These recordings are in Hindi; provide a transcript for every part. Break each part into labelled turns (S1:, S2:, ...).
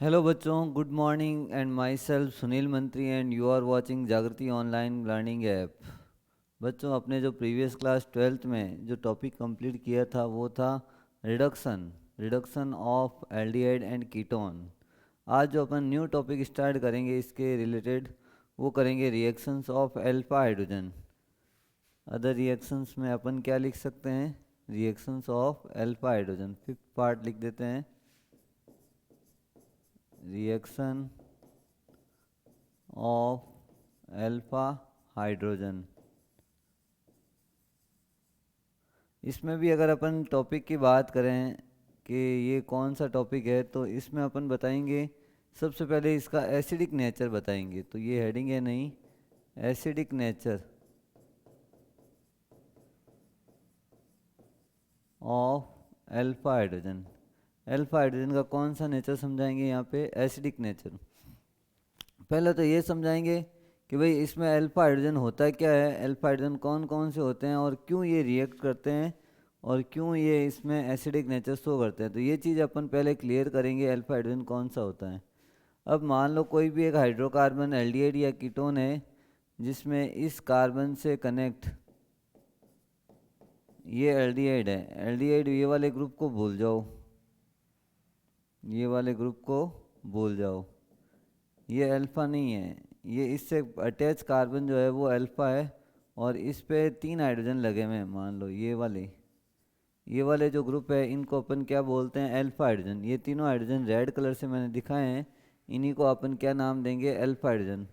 S1: हेलो बच्चों, good morning and my self Sunil मंत्री एंड यू आर वाचिंग जागृति ऑनलाइन लर्निंग ऐप। बच्चों, अपने जो प्रीवियस क्लास 12th में जो टॉपिक कंप्लीट किया था वो था reduction reduction of aldehyde and ketone. आज जो अपन न्यू टॉपिक स्टार्ट करेंगे इसके रिलेटेड वो करेंगे reactions of alpha hydrogen. Other reactions में अपन क्या लिख सकते हैं? Reactions of alpha hydrogen. Fifth part लिख देते हैं, रिएक्शन ऑफ अल्फा हाइड्रोजन। इसमें भी अगर अपन टॉपिक की बात करें कि ये कौन सा टॉपिक है, तो इसमें अपन बताएंगे सबसे पहले इसका एसिडिक नेचर बताएंगे। तो ये हेडिंग है नहीं, acidic nature of alpha hydrogen. Alpha hydrogen का कौन सा नेचर समझाएंगे यहाँ पे? Acidic nature. पहले तो ये समझाएंगे कि भाई इसमें अल्फा हाइड्रोजन होता क्या है, अल्फा हाइड्रोजन कौन कौन से होते हैं और क्यों ये रिएक्ट करते हैं और क्यों ये इसमें एसिडिक नेचर शो करते हैं। तो ये चीज़ अपन पहले क्लियर करेंगे, अल्फा हाइड्रोजन कौन सा होता है। अब मान लो कोई भी एक हाइड्रोकार्बन एल्डिहाइड या कीटोन है जिसमें इस कार्बन से कनेक्ट ये एल्डिहाइड है। एल्डिहाइड ये वाले ग्रुप को भूल जाओ, ये वाले ग्रुप को भूल जाओ, ये अल्फ़ा नहीं है। ये इससे अटैच कार्बन जो है वो अल्फ़ा है और इस पे 3 हाइड्रोजन लगे हुए हैं। मान लो ये वाले जो ग्रुप है इनको अपन क्या बोलते हैं? Alpha hydrogen. ये तीनों हाइड्रोजन रेड कलर से मैंने दिखाए हैं, इन्हीं को अपन क्या नाम देंगे? Alpha hydrogen.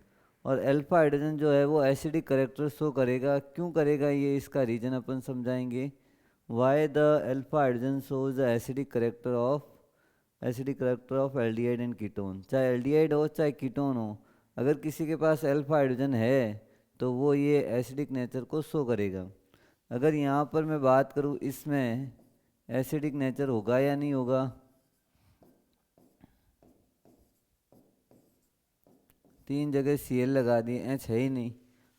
S1: और अल्फ़ा हाइड्रोजन जो है वो एसिडिक करेक्टर शो करेगा। क्यों करेगा ये, इसका रीज़न अपन समझाएंगे। Why the alpha hydrogen shows the acidic character of aldehyde and ketone. चाहे एल्डिहाइड हो चाहे कीटोन हो, अगर किसी के पास अल्फा हाइड्रोजन है तो वो ये एसिडिक नेचर को शो करेगा। अगर यहाँ पर मैं बात करूँ इसमें एसिडिक नेचर होगा या नहीं होगा? 3 जगह Cl लगा दिए, H है ही नहीं।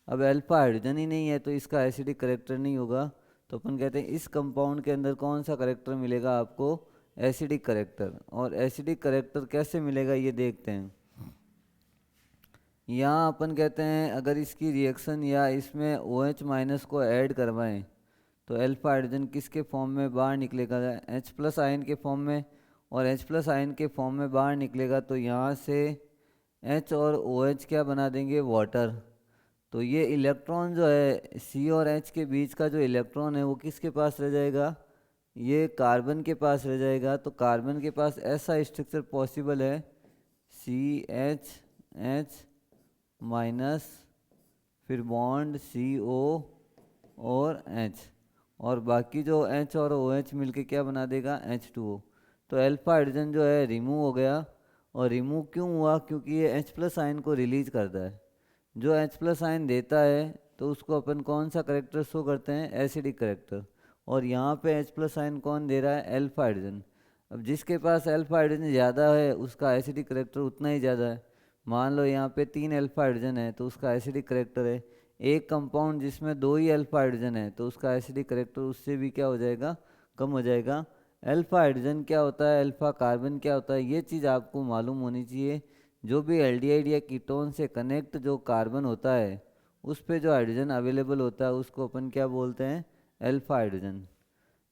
S1: अब अल्फा हाइड्रोजन ही नहीं है तो इसका एसिडिक करेक्टर नहीं होगा। तो अपन कहते हैं इस कंपाउंड के अंदर कौन सा करेक्टर मिलेगा आपको? Acidic character. और एसिडिक करेक्टर कैसे मिलेगा ये देखते हैं। यहाँ अपन कहते हैं अगर इसकी रिएक्शन या इसमें OH माइनस को ऐड करवाएं तो अल्फा हाइड्रोजन किसके फॉर्म में बाहर निकलेगा? H प्लस आयन के फॉर्म में। और H प्लस आयन के फॉर्म में बाहर निकलेगा तो यहाँ से H और OH क्या बना देंगे? वाटर। तो ये इलेक्ट्रॉन जो है C और H के बीच का जो इलेक्ट्रॉन है वो किसके पास रह जाएगा? ये कार्बन के पास रह जाएगा। तो कार्बन के पास ऐसा स्ट्रक्चर पॉसिबल है, CH माइनस, फिर बॉन्ड CO और H, और बाकी जो H और OH मिलके क्या बना देगा? H2O। तो अल्फा हाइड्रोजन जो है रिमूव हो गया। और रिमूव क्यों हुआ? क्योंकि ये H प्लस आयन को रिलीज करता है। जो H प्लस आयन देता है तो उसको अपन कौन सा करेक्टर शो करते हैं? Acidic character. और यहाँ पे H प्लस आयन कौन दे रहा है? Alpha hydrogen. अब जिसके पास अल्फा हाइड्रोजन ज़्यादा है उसका एसिडिक करेक्टर उतना ही ज़्यादा है। मान लो यहाँ पे 3 अल्फा हाइड्रोजन है तो उसका एसिडिक करेक्टर है। एक कंपाउंड जिसमें 2 ही अल्फा हाइड्रोजन है तो उसका एसिडिक करेक्टर उससे भी क्या हो जाएगा? कम हो जाएगा। अल्फा हाइड्रोजन क्या होता है, अल्फा कार्बन क्या होता है, ये चीज़ आपको मालूम होनी चाहिए। जो भी एल्डिहाइड या कीटोन से कनेक्ट जो कार्बन होता है उस पे जो हाइड्रोजन अवेलेबल होता है उसको अपन क्या बोलते हैं? Alpha hydrogen.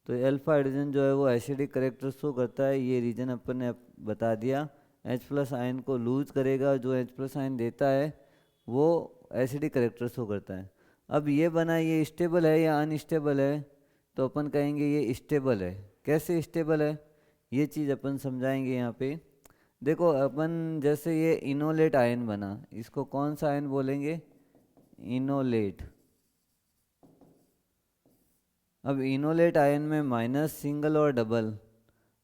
S1: तो अल्फा हाइड्रोजन जो है वो एसिडिक करेक्टर शो करता है, ये रीजन अपन ने बता दिया। H प्लस आयन को लूज करेगा, जो H प्लस आयन देता है वो एसिडिक करेक्टर शो करता है। अब ये बना, ये स्टेबल है या अनस्टेबल है? तो अपन कहेंगे ये स्टेबल है। कैसे स्टेबल है ये चीज़ अपन समझाएंगे यहाँ पे। देखो अपन जैसे ये इनोलेट आयन बना, इसको कौन सा आयन बोलेंगे? इनोलेट। अब इनोलेट आयन में माइनस, सिंगल और डबल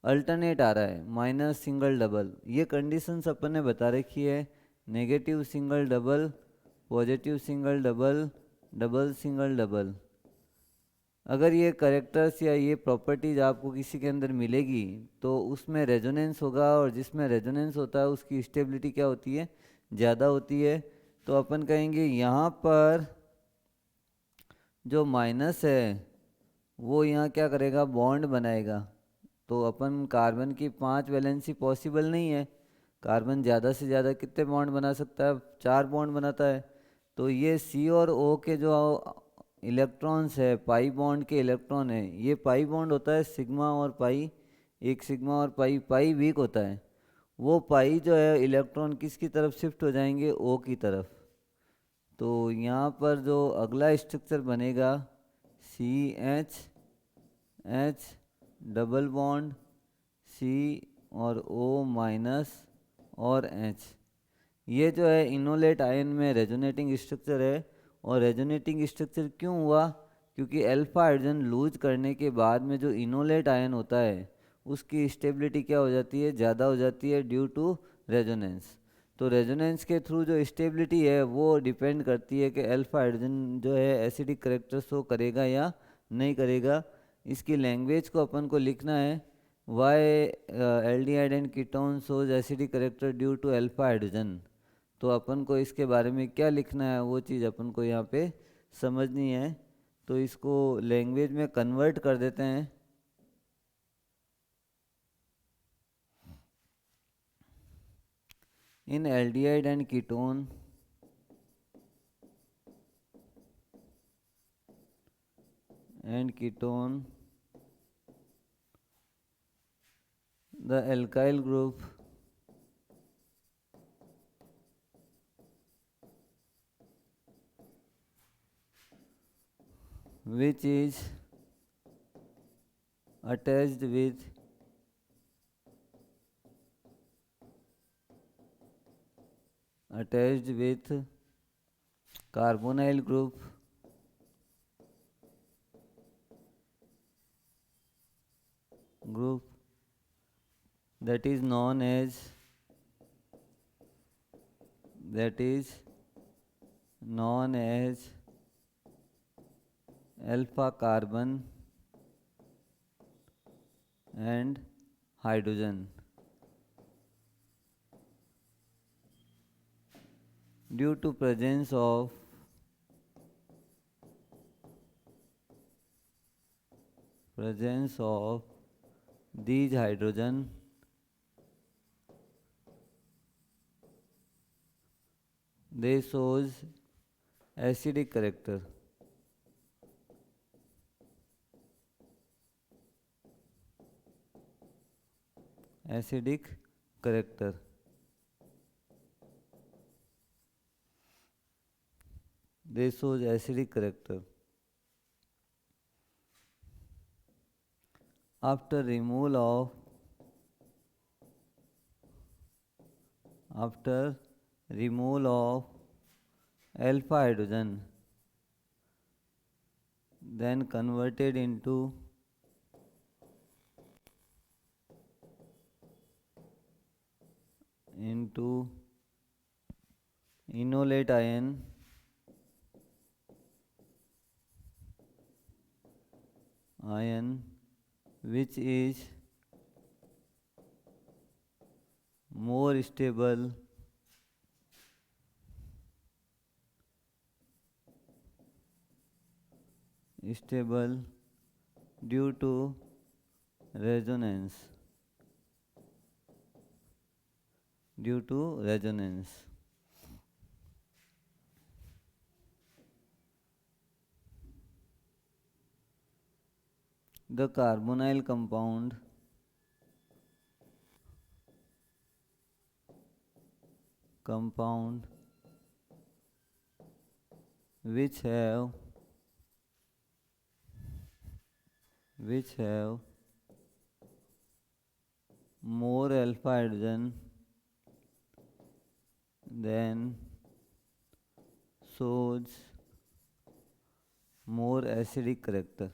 S1: अल्टरनेट आ रहा है, माइनस सिंगल डबल। ये कंडीशंस अपन ने बता रखी है, negative single double, positive single double, double single double. अगर ये करेक्टर्स या ये प्रॉपर्टीज आपको किसी के अंदर मिलेगी तो उसमें रेजोनेंस होगा, और जिसमें रेजोनेंस होता है उसकी स्टेबिलिटी क्या होती है? ज़्यादा होती है। तो अपन कहेंगे यहाँ पर जो माइनस है वो यहाँ क्या करेगा? बॉन्ड बनाएगा। तो अपन कार्बन की 5 वैलेंसी पॉसिबल नहीं है, कार्बन ज़्यादा से ज़्यादा कितने बॉन्ड बना सकता है? 4 बॉन्ड बनाता है। तो ये सी और ओ के जो इलेक्ट्रॉन्स है, पाई बॉन्ड के इलेक्ट्रॉन है, ये पाई बॉन्ड होता है सिग्मा और पाई, एक सिग्मा और पाई, पाई वीक होता है। वो पाई जो है इलेक्ट्रॉन किसकी तरफ शिफ्ट हो जाएंगे? ओ की तरफ। तो यहाँ पर जो अगला स्ट्रक्चर बनेगा C H H double bond C और ओ माइनस और एच। ये जो है इनोलेट आयन में रेजोनेटिंग स्ट्रक्चर है। और रेजोनेटिंग स्ट्रक्चर क्यों हुआ? क्योंकि अल्फा हाइड्रोजन लूज करने के बाद में जो इनोलेट आयन होता है उसकी स्टेबिलिटी क्या हो जाती है? ज़्यादा हो जाती है ड्यू टू रेजोनेंस। तो रेजोनेंस के थ्रू जो स्टेबिलिटी है वो डिपेंड करती है कि अल्फा हाइड्रोजन जो है एसिडिक करेक्टर शो करेगा या नहीं करेगा। इसकी लैंग्वेज को अपन को लिखना है why aldehyde and ketone shows acidic character due to alpha hydrogen. तो अपन को इसके बारे में क्या लिखना है वो चीज़ अपन को यहाँ पे समझनी है। तो इसको लैंग्वेज में कन्वर्ट कर देते हैं। इन aldehyde and ketone the alkyl group which is attached with carbonyl group that is known as alpha carbon and hydrogen. Due to presence of these hydrogen, they shows acidic character. They shows acidic character. After removal of alpha hydrogen, then converted into enolate ion which is more stable due to resonance. The carbonyl compound which have more alpha hydrogen then shows more acidic character.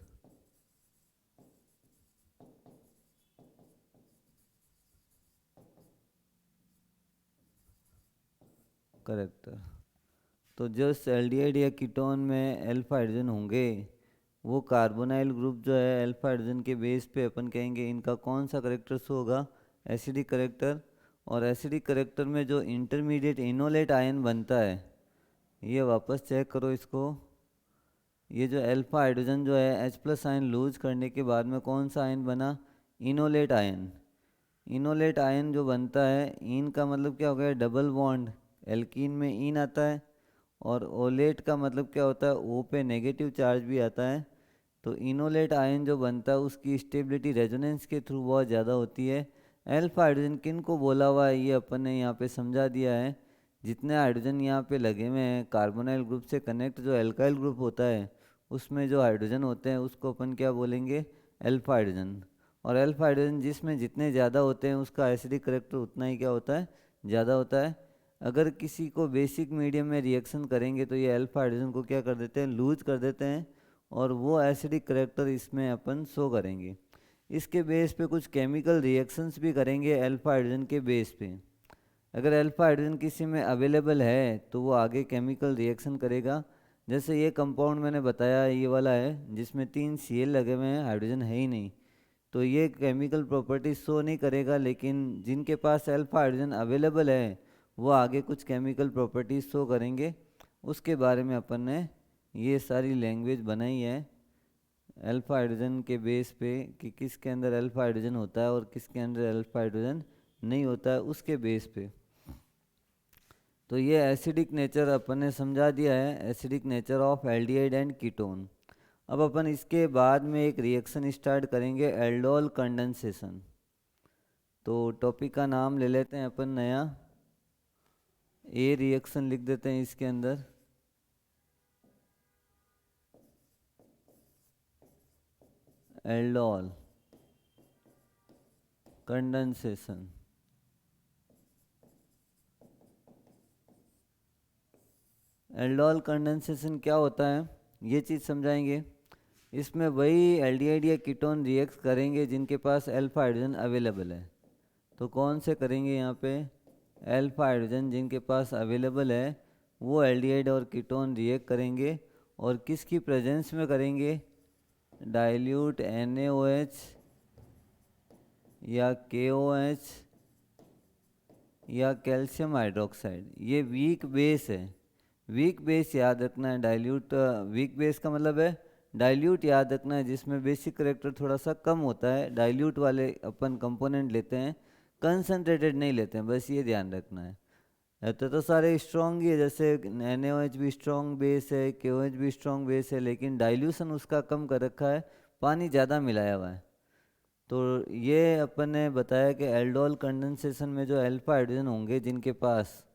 S1: तो जो एल्डिहाइड या कीटोन में अल्फा हाइड्रोजन होंगे वो कार्बोनाइल ग्रुप जो है अल्फा हाइड्रोजन के बेस पे अपन कहेंगे इनका कौन सा करेक्टर शो होगा? Acidic character. और एसिडिक करेक्टर में जो इंटरमीडिएट इनोलेट आयन बनता है, ये वापस चेक करो इसको। ये जो अल्फा हाइड्रोजन जो है H+ आयन लूज करने के बाद में कौन सा आयन बना? Enolate ion. इनोलेट आयन जो बनता है, इन का मतलब क्या हो गया, डबल बॉन्ड, एल्कीन में इन आता है, और ओलेट का मतलब क्या होता है, ओ पे नेगेटिव चार्ज भी आता है। तो इनोलेट आयन जो बनता है उसकी स्टेबिलिटी रेजोनेंस के थ्रू बहुत ज़्यादा होती है। अल्फा हाइड्रोजन किन को बोला हुआ है ये अपन ने यहाँ पे समझा दिया है। जितने हाइड्रोजन यहाँ पे लगे हुए हैं कार्बोनाइल ग्रुप से कनेक्ट, जो एल्काइल ग्रुप होता है उसमें जो हाइड्रोजन होते हैं उसको अपन क्या बोलेंगे, अल्फा हाइड्रोजन। और अल्फा हाइड्रोजन जिसमें जितने ज़्यादा होते हैं उसका एसिडिक करेक्टर उतना ही क्या होता है, ज़्यादा होता है। अगर किसी को बेसिक मीडियम में रिएक्शन करेंगे तो ये अल्फा हाइड्रोजन को क्या कर देते हैं, लूज कर देते हैं, और वो एसिडिक करेक्टर इसमें अपन शो करेंगे। इसके बेस पे कुछ केमिकल रिएक्शंस भी करेंगे अल्फा हाइड्रोजन के बेस पे। अगर अल्फा हाइड्रोजन किसी में अवेलेबल है तो वो आगे केमिकल रिएक्शन करेगा। जैसे ये कंपाउंड मैंने बताया ये वाला है जिसमें 3 Cl लगे हुए हैं, हाइड्रोजन है ही नहीं, तो ये केमिकल प्रॉपर्टीज शो नहीं करेगा। लेकिन जिनके पास अल्फा हाइड्रोजन अवेलेबल है वो आगे कुछ केमिकल प्रॉपर्टीज शो करेंगे। उसके बारे में अपन ने ये सारी लैंग्वेज बनाई है अल्फा हाइड्रोजन के बेस पे, कि किसके अंदर अल्फा हाइड्रोजन होता है और किसके अंदर अल्फा हाइड्रोजन नहीं होता है, उसके बेस पे। तो ये एसिडिक नेचर अपन ने समझा दिया है, acidic nature of aldehyde and ketone. अब अपन इसके बाद में एक रिएक्शन स्टार्ट करेंगे, एल्डोल कंडेंसेशन। तो टॉपिक का नाम ले लेते हैं अपन नया, ए रिएक्शन लिख देते हैं इसके अंदर, एल्डोल कंडेंसेशन। एल्डोल कंडेंसेशन क्या होता है ये चीज़ समझाएंगे। इसमें वही एल्डिहाइड या कीटोन रिएक्ट करेंगे जिनके पास अल्फा हाइड्रोजन अवेलेबल है। तो कौन से करेंगे यहाँ पे, अल्फा हाइड्रोजन जिनके पास अवेलेबल है वो एल्डिहाइड और कीटोन रिएक्ट करेंगे। और किसकी प्रेजेंस में करेंगे, डाइल्यूट NaOH या KOH या कैल्शियम हाइड्रोक्साइड। ये वीक बेस है, वीक बेस याद रखना है। डाइल्यूट, वीक बेस का मतलब है डाइल्यूट याद रखना है, जिसमें बेसिक करेक्टर थोड़ा सा कम होता है। डाइल्यूट वाले अपन कंपोनेंट लेते हैं, कंसनट्रेटेड नहीं लेते हैं, बस ये ध्यान रखना है। तो सारे स्ट्रॉन्ग ही है, जैसे NaOH भी स्ट्रॉन्ग बेस है, KOH भी स्ट्रॉन्ग बेस है, लेकिन डाइल्यूशन उसका कम कर रखा है, पानी ज़्यादा मिलाया हुआ है। तो ये अपन ने बताया कि एल्डोल कंडेंसेशन में जो अल्फा हाइड्रोजन होंगे जिनके पास,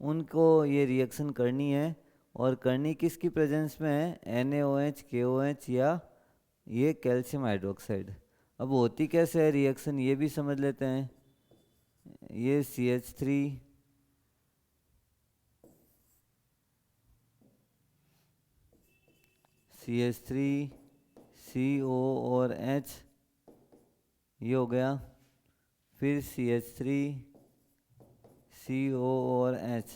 S1: उनको ये रिएक्शन करनी है। और करनी किसकी प्रेजेंस में है, NaOH KOH या ये कैल्शियम हाइड्रोक्साइड। अब होती कैसे है रिएक्शन ये भी समझ लेते हैं। ये CH3 CO और H, ये हो गया। फिर CH3 CO और H,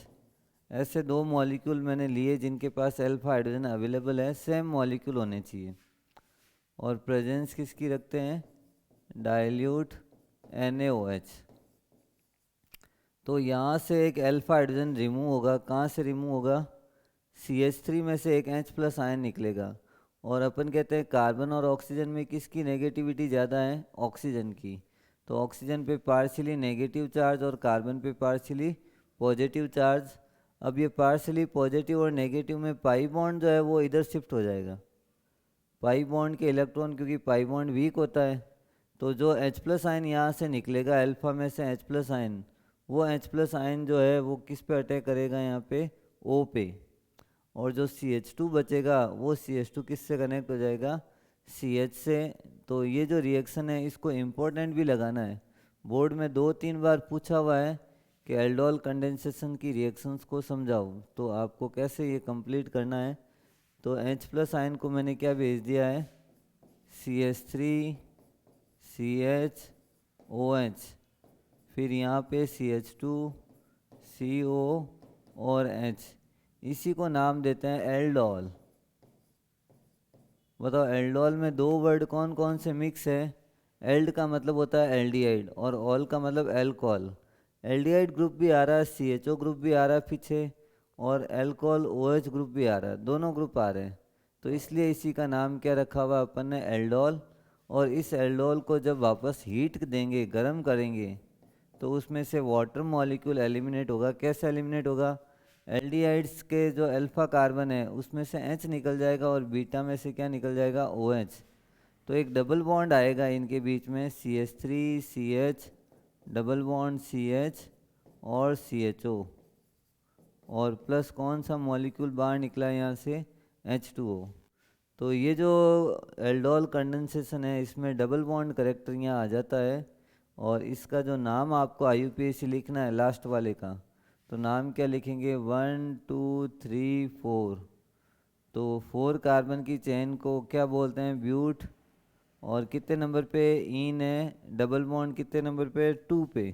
S1: ऐसे दो मॉलिक्यूल मैंने लिए जिनके पास अल्फा हाइड्रोजन अवेलेबल है, सेम मॉलिक्यूल होने चाहिए। और प्रेजेंस किसकी रखते हैं, डाइल्यूट NaOH। तो यहाँ से एक अल्फा हाइड्रोजन रिमूव होगा, कहाँ से रिमूव होगा, CH3 में से एक H प्लस आयन निकलेगा। और अपन कहते हैं कार्बन और ऑक्सीजन में किसकी नेगेटिविटी ज़्यादा है, ऑक्सीजन की। तो ऑक्सीजन पे पार्शियली नेगेटिव चार्ज और कार्बन पे पार्शियली पॉजिटिव चार्ज। अब ये पार्शियली पॉजिटिव और नेगेटिव में पाई बॉन्ड जो है वो इधर शिफ्ट हो जाएगा, पाई बॉन्ड के इलेक्ट्रॉन, क्योंकि पाई बॉन्ड वीक होता है। तो जो H प्लस आयन यहाँ से निकलेगा अल्फा में से H प्लस आयन, वो H प्लस आयन जो है वो किस पे अटैक करेगा, यहाँ पे O पे। और जो CH2 बचेगा वो CH2 किससे कनेक्ट हो जाएगा, CH से। तो ये जो रिएक्शन है इसको इम्पोर्टेंट भी लगाना है, बोर्ड में 2-3 बार पूछा हुआ है कि एल्डोल कंडेंसेशन की रिएक्शंस को समझाओ, तो आपको कैसे ये कंप्लीट करना है। तो H प्लस आयन को मैंने क्या भेज दिया है, CH3 CHOH, फिर यहाँ पे CH2 CO और H, इसी को नाम देते हैं एल्डोल। बताओ एल्डोल में दो वर्ड कौन कौन से मिक्स है, एल्ड का मतलब होता है एल्डिहाइड और ऑल का मतलब एल्कोहल। एल्डिहाइड ग्रुप भी आ रहा है, CHO ग्रुप भी आ रहा है पीछे, और एल्कोहल OH ग्रुप भी आ रहा है, दोनों ग्रुप आ रहे हैं। तो इसलिए इसी का नाम क्या रखा हुआ अपन ने, एल्डोल। और इस एल्डोल को जब वापस हीट देंगे, गर्म करेंगे, तो उसमें से वाटर मॉलिक्यूल एलिमिनेट होगा। कैसे एलिमिनेट होगा? एल्डिहाइड्स के जो अल्फा कार्बन है उसमें से H निकल जाएगा और बीटा में से क्या निकल जाएगा? OH। तो एक डबल बॉन्ड आएगा इनके बीच में, CH3 CH, double bond CH और CHO, और प्लस कौन सा मॉलिक्यूल बाहर निकला है यहाँ से? H2O। तो ये जो एल्डोल कंडेंसेशन है इसमें डबल बॉन्ड करेक्टर यहाँ आ जाता है, और इसका जो नाम आपको IUPAC लिखना है लास्ट वाले का, तो नाम क्या लिखेंगे? 1 2 3 4। तो 4 कार्बन की चेन को क्या बोलते हैं? ब्यूट। और कितने नंबर पे इन है? डबल बॉन्ड कितने नंबर पे? 2 पे।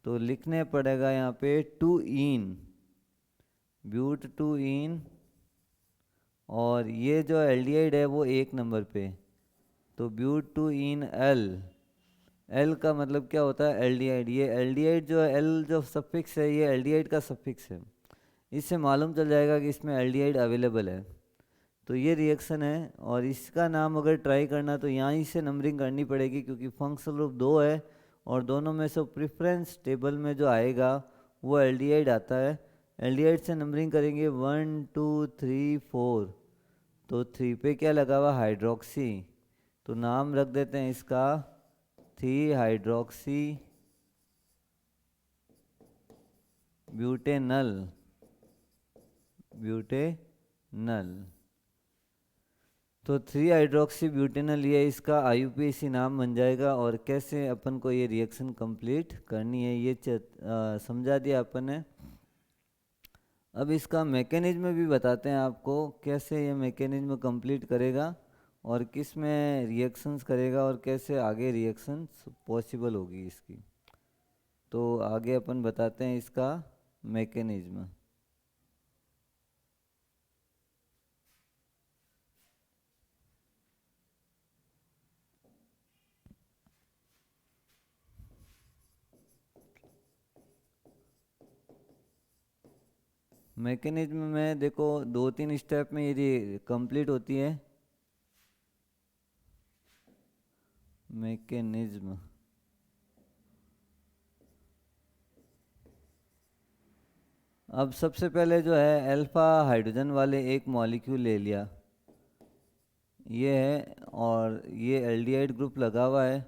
S1: तो लिखने पड़ेगा यहाँ पे 2 इन, ब्यूट 2 इन। और ये जो एल्डिहाइड है वो 1 नंबर पे, तो ब्यूट 2 इन एल। एल का मतलब क्या होता है? एल्डिहाइड। ये एल्डिहाइड जो है, एल जो सफिक्स है ये एल्डिहाइड का सफिक्स है। इससे मालूम चल जाएगा कि इसमें एल्डिहाइड अवेलेबल है। तो ये रिएक्शन है, और इसका नाम अगर ट्राई करना तो यहाँ से नंबरिंग करनी पड़ेगी, क्योंकि फंक्शनल ग्रुप 2 है और दोनों में से प्रेफरेंस टेबल में जो आएगा वो एल्डिहाइड आता है। एल्डिहाइड से नंबरिंग करेंगे 1 2 3 4। तो 3 पे क्या लगा हुआ? हाइड्रोक्सी। तो नाम रख देते हैं इसका 3 हाइड्रोक्सी ब्यूटेनल, ब्यूटेनल। तो 3 हाइड्रोक्सी ब्यूटेनल ये इसका IUPAC नाम बन जाएगा। और कैसे अपन को ये रिएक्शन कंप्लीट करनी है ये समझा दिया अपन ने। अब इसका मैकेनिज्म भी बताते हैं आपको, कैसे ये मैकेनिज्म कंप्लीट करेगा और किस में रिएक्शंस करेगा और कैसे आगे रिएक्शंस पॉसिबल होगी इसकी। तो आगे अपन बताते हैं इसका मैकेनिज्म। मैकेनिज्म में देखो 2-3 स्टेप में ये कंप्लीट होती है। मैकेनिज्म अब सबसे पहले जो है अल्फा हाइड्रोजन वाले एक मॉलिक्यूल ले लिया, ये है, और ये एल्डिहाइड ग्रुप लगा हुआ है।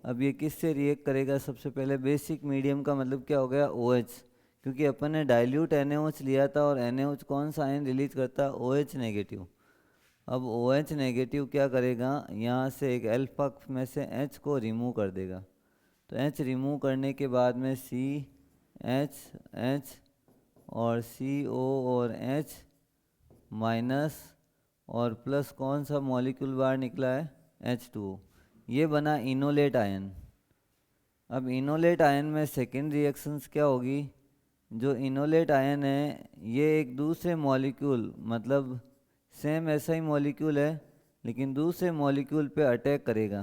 S1: अब ये किससे रिएक्ट करेगा? सबसे पहले बेसिक मीडियम का मतलब क्या हो गया? OH, क्योंकि अपन ने डाइल्यूट NaOH लिया था और NaOH कौन सा आयन रिलीज करता है? OH negative. अब OH नेगेटिव क्या करेगा? यहाँ से एक अल्फा में से H को रिमूव कर देगा। तो H रिमूव करने के बाद में CH और CO और H माइनस और प्लस कौन सा मॉलिक्यूल बाहर निकला है? H2O। ये बना इनोलेट आयन। अब इनोलेट आयन में सेकेंड रिएक्शंस क्या होगी? जो इनोलेट आयन है ये एक दूसरे मॉलिक्यूल, मतलब सेम ऐसा ही मॉलिक्यूल है लेकिन दूसरे मॉलिक्यूल पे अटैक करेगा,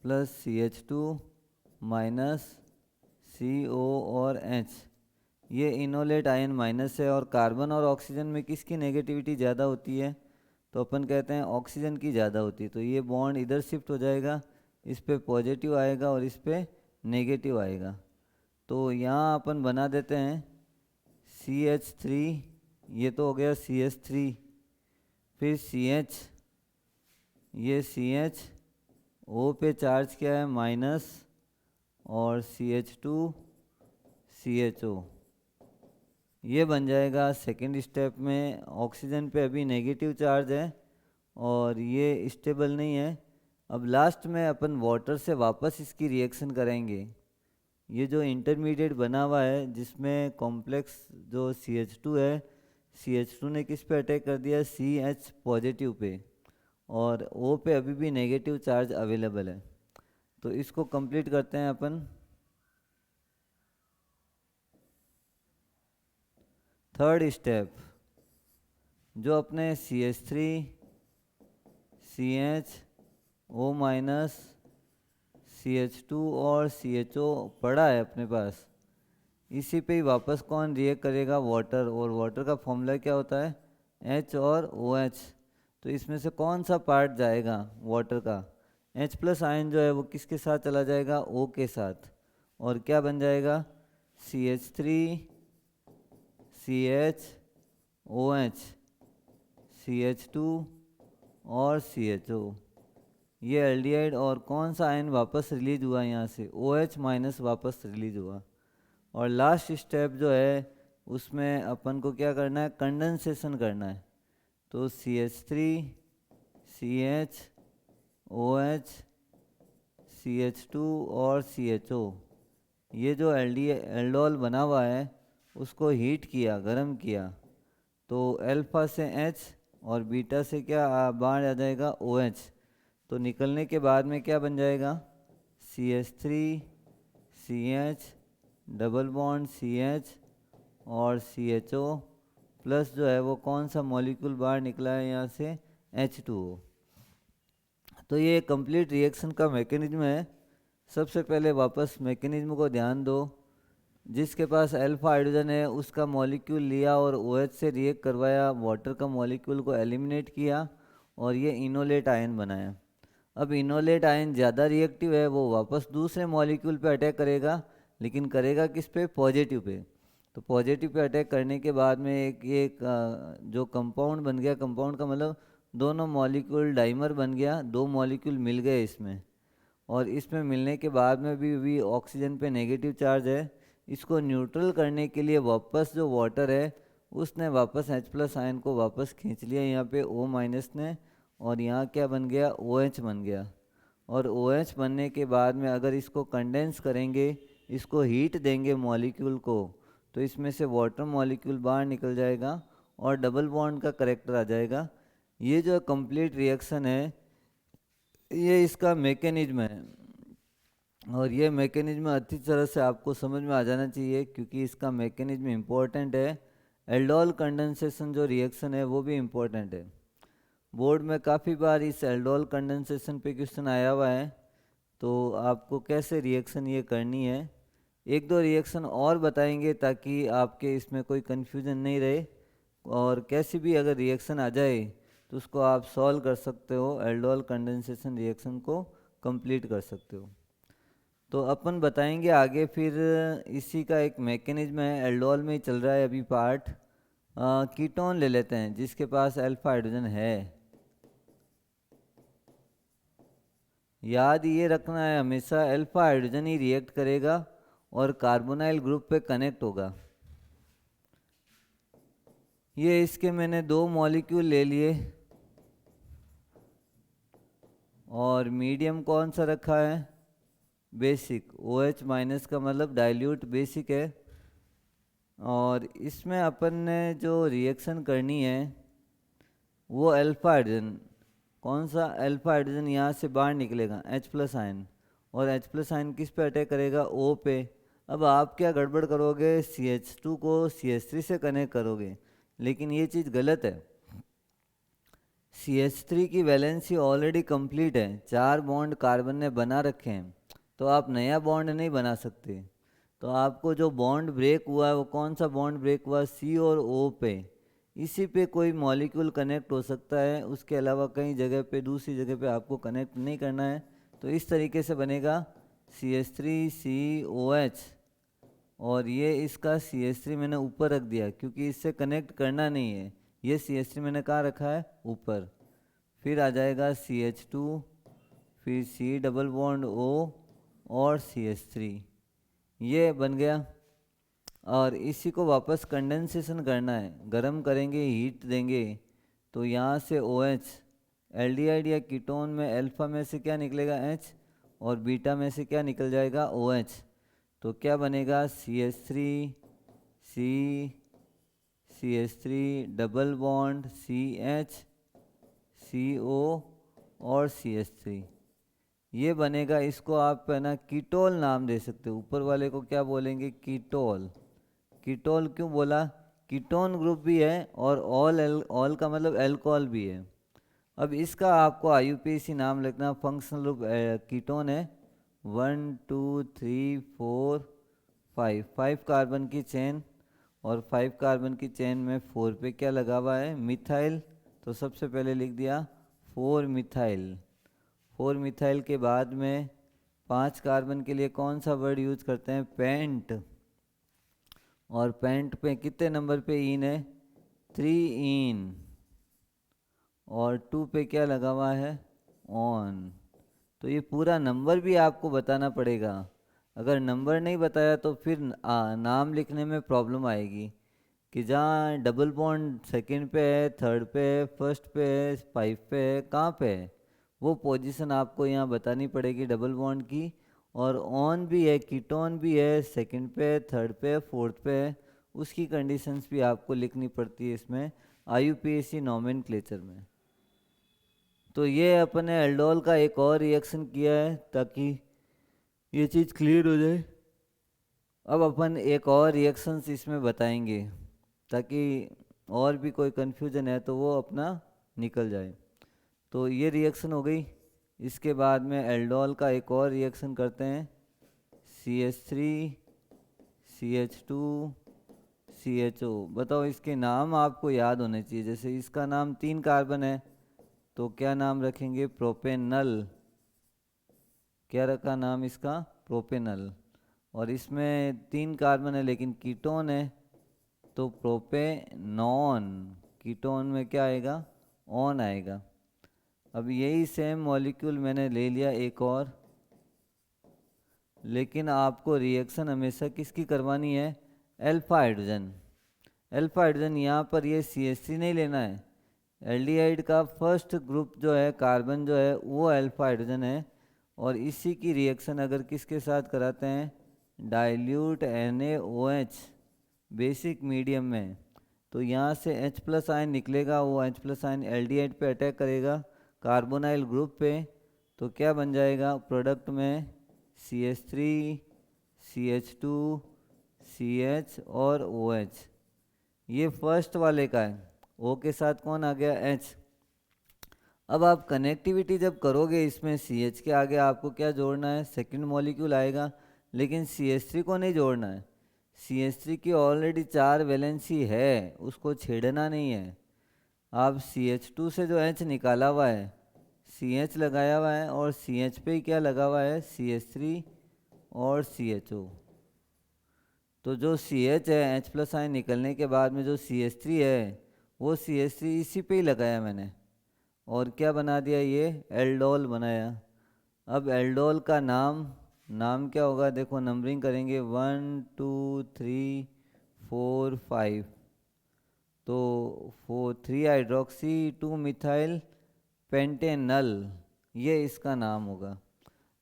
S1: प्लस CH2 माइनस CO और H। ये इनोलेट आयन माइनस है, और कार्बन और ऑक्सीजन में किसकी नेगेटिविटी ज़्यादा होती है? तो अपन कहते हैं ऑक्सीजन की ज़्यादा होती है। तो ये बॉन्ड इधर शिफ्ट हो जाएगा, इस पे पॉजिटिव आएगा और इस पे नेगेटिव आएगा। तो यहाँ अपन बना देते हैं CH3, ये तो हो गया CH3, फिर CH, ये CH, O पे चार्ज क्या है? माइनस, और CH2 CHO, ये बन जाएगा सेकेंड स्टेप में। ऑक्सीजन पे अभी नेगेटिव चार्ज है और ये स्टेबल नहीं है। अब लास्ट में अपन वाटर से वापस इसकी रिएक्शन करेंगे। ये जो इंटरमीडिएट बना हुआ है जिसमें कॉम्प्लेक्स जो CH2 है, CH2 ने किस पे अटैक कर दिया? CH पॉजिटिव पे, और O पे अभी भी नेगेटिव चार्ज अवेलेबल है। तो इसको कंप्लीट करते हैं अपन। थर्ड स्टेप, जो अपने CH3 CH O minus CH2 और CHO पड़ा है अपने पास, इसी पे ही वापस कौन रिएक्ट करेगा? वाटर। और वाटर का फॉर्मूला क्या होता है? H और OH। तो इसमें से कौन सा पार्ट जाएगा वाटर का, H प्लस आयन जो है वो किसके साथ चला जाएगा, O के साथ, और क्या बन जाएगा CH3 CH OH CH2 और CHO। ये एल्डिहाइड और कौन सा आयन वापस रिलीज हुआ यहाँ से, OH माइनस वापस रिलीज हुआ। और लास्ट स्टेप जो है उसमें अपन को क्या करना है, कंडेंसेशन करना है। तो CH3 CH OH CH2 और CHO, ये जो एल्डोल बना हुआ है उसको हीट किया, गर्म किया, तो अल्फा से H और बीटा से क्या बाहर आ जाएगा OH। तो निकलने के बाद में क्या बन जाएगा CH3 CH double bond CH और CHO प्लस जो है वो कौन सा मॉलिक्यूल बाहर निकला है यहाँ से, H2O। तो ये कंप्लीट रिएक्शन का मैकेनिज्म है। सबसे पहले वापस मैकेनिज्म को ध्यान दो। जिसके पास अल्फा हाइड्रोजन है उसका मॉलिक्यूल लिया और OH से रिएक्ट करवाया, वाटर का मॉलिक्यूल को एलिमिनेट किया और ये इनोलेट आयन बनाया। अब इनोलेट आयन ज़्यादा रिएक्टिव है, वो वापस दूसरे मॉलिक्यूल पे अटैक करेगा, लेकिन करेगा किस पे, पॉजिटिव पे। तो पॉजिटिव पे अटैक करने के बाद में एक जो कंपाउंड बन गया, कंपाउंड का मतलब दोनों मॉलिक्यूल डाइमर बन गया, दो मॉलिक्यूल मिल गए इसमें। और इसमें मिलने के बाद में भी ऑक्सीजन पे नेगेटिव चार्ज है। इसको न्यूट्रल करने के लिए वापस जो वाटर है उसने वापस H प्लस आयन को वापस खींच लिया यहाँ पे O माइनस ने, और यहाँ क्या बन गया, OH बन गया। और OH बनने के बाद में अगर इसको कंडेंस करेंगे, इसको हीट देंगे मॉलिक्यूल को, तो इसमें से वाटर मॉलिक्यूल बाहर निकल जाएगा और डबल बॉन्ड का करेक्टर आ जाएगा। ये जो कंप्लीट रिएक्शन है ये इसका मैकेनिज्म है, और ये मैकेनिज्म अच्छी तरह से आपको समझ में आ जाना चाहिए क्योंकि इसका मैकेनिज्म इम्पोर्टेंट है। एल्डोल कंडेंसेशन जो रिएक्शन है वो भी इम्पोर्टेंट है। बोर्ड में काफ़ी बार इस एल्डोल कंडेंसेशन पे क्वेश्चन आया हुआ है, तो आपको कैसे रिएक्शन ये करनी है, एक दो रिएक्शन और बताएंगे ताकि आपके इसमें कोई कन्फ्यूजन नहीं रहे, और कैसी भी अगर रिएक्शन आ जाए तो उसको आप सॉल्व कर सकते हो, एल्डोल कंडेंसेशन रिएक्शन को कंप्लीट कर सकते हो। तो अपन बताएंगे आगे फिर इसी का एक मैकेनिज्म है, एल्डोल में ही चल रहा है अभी पार्ट। कीटोन ले लेते हैं जिसके पास अल्फा हाइड्रोजन है। याद ये रखना है हमेशा, अल्फा हाइड्रोजन ही रिएक्ट करेगा और कार्बोनाइल ग्रुप पे कनेक्ट होगा। ये इसके मैंने दो मॉलिक्यूल ले लिए और मीडियम कौन सा रखा है, बेसिक। OH माइनस का मतलब डाइल्यूट बेसिक है। और इसमें अपन ने जो रिएक्शन करनी है वो अल्फा हाइड्रोजन, कौन सा, अल्फा हाइड्रोजन यहाँ से बाहर निकलेगा H प्लस आयन, और H प्लस आयन किस पे अटैक करेगा, O पे। अब आप क्या गड़बड़ करोगे, CH2 को CH3 से कनेक्ट करोगे, लेकिन ये चीज़ गलत है। CH3 की वैलेंसी ऑलरेडी कंप्लीट है, 4 बॉन्ड कार्बन ने बना रखे हैं, तो आप नया बॉन्ड नहीं बना सकते। तो आपको जो बॉन्ड ब्रेक हुआ है वो कौन सा बॉन्ड ब्रेक हुआ, C और O पे। इसी पे कोई मॉलिक्यूल कनेक्ट हो सकता है, उसके अलावा कई जगह पे, दूसरी जगह पे आपको कनेक्ट नहीं करना है। तो इस तरीके से बनेगा CH3COH, और ये इसका CH3 मैंने ऊपर रख दिया क्योंकि इससे कनेक्ट करना नहीं है। ये CH3 मैंने कहाँ रखा है, ऊपर। फिर आ जाएगा CH2, फिर C डबल बॉन्ड O और CH3, ये बन गया। और इसी को वापस कंडेंसेशन करना है, गरम करेंगे, हीट देंगे, तो यहाँ से OH, एल्डिहाइड या कीटोन में अल्फा में से क्या निकलेगा, H, और बीटा में से क्या निकल जाएगा, OH। तो क्या बनेगा, CH3 C CH3 double bond CH CO और CH3, ये बनेगा। इसको आप है ना कीटोल नाम दे सकते हो, ऊपर वाले को क्या बोलेंगे, कीटोल। कीटोल क्यों बोला, कीटोन ग्रुप भी है और ऑल का मतलब अल्कोहल भी है। अब इसका आपको IUPAC नाम लिखना, फंक्शनल ग्रुप कीटोन है, 1 2 3 4 5 कार्बन की चेन, और 5 कार्बन की चेन में 4 पे क्या लगा हुआ है, मिथाइल तो सबसे पहले लिख दिया 4 मिथाइल। 4 मिथाइल के बाद में 5 कार्बन के लिए कौन सा वर्ड यूज करते हैं? पेंट। और पेंट पे कितने नंबर पे इन है? 3 इन। और 2 पे क्या लगा हुआ है? ऑन। तो ये पूरा नंबर भी आपको बताना पड़ेगा। अगर नंबर नहीं बताया तो फिर नाम लिखने में प्रॉब्लम आएगी कि जहाँ डबल बॉन्ड सेकंड पे है, थर्ड पे है, फर्स्ट पे है, 5 पे है, कहाँ पे है, वो पोजीशन आपको यहाँ बतानी पड़ेगी डबल बॉन्ड की। और ऑन भी है, कीटोन भी है, सेकंड पे है, थर्ड पे है, फोर्थ पे है, उसकी कंडीशंस भी आपको लिखनी पड़ती है इसमें IUPAC नोमेनक्लेचर में। तो ये अपने एल्डोल का एक और रिएक्शन किया है ताकि ये चीज़ क्लियर हो जाए। अब अपन एक और रिएक्शंस इसमें बताएंगे ताकि और भी कोई कन्फ्यूजन है तो वो अपना निकल जाए। तो ये रिएक्शन हो गई। इसके बाद में एल्डोल का एक और रिएक्शन करते हैं, CH3 CH2 CHO। बताओ, इसके नाम आपको याद होने चाहिए। जैसे इसका नाम 3 कार्बन है तो क्या नाम रखेंगे? प्रोपेनल। क्या रखा नाम इसका? प्रोपेनल। और इसमें 3 कार्बन है लेकिन कीटोन है तो प्रोपेनॉन। कीटोन में क्या आएगा? ऑन आएगा। अब यही सेम मॉलिक्यूल मैंने ले लिया एक और, लेकिन आपको रिएक्शन हमेशा किसकी करवानी है? Alpha hydrogen. अल्फा हाइड्रोजन यहाँ पर ये CH3 नहीं लेना है। एल्डिहाइड का फर्स्ट ग्रुप जो है, कार्बन जो है, वो अल्फा हाइड्रोजन है। और इसी की रिएक्शन अगर किसके साथ कराते हैं? डाइल्यूट NaOH बेसिक मीडियम में, तो यहाँ से H+ आयन निकलेगा। वो H+ आयन एल्डिहाइड पे अटैक करेगा कार्बोनाइल ग्रुप पे। तो क्या बन जाएगा प्रोडक्ट में? CH3 CH2 CH और OH। ये फर्स्ट वाले का है। O के साथ कौन आ गया? H। अब आप कनेक्टिविटी जब करोगे इसमें CH के आगे आपको क्या जोड़ना है? सेकंड मॉलिक्यूल आएगा, लेकिन CH3 को नहीं जोड़ना है। CH3 की ऑलरेडी 4 वैलेंसी है, उसको छेड़ना नहीं है। आप CH2 से जो H निकाला हुआ है, CH लगाया हुआ है, और CH पे ही क्या लगा हुआ है? CH3 और CHO। तो जो CH है, H+ आयन निकलने के बाद में जो CH3 है, वो CH3 इसी पे ही लगाया मैंने, और क्या बना दिया? ये एल्डोल बनाया। अब एल्डोल का नाम क्या होगा? देखो नंबरिंग करेंगे 1 2 3 4 5। तो 3 हाइड्रोक्सी 2 मिथाइल पेंटेनल, ये इसका नाम होगा।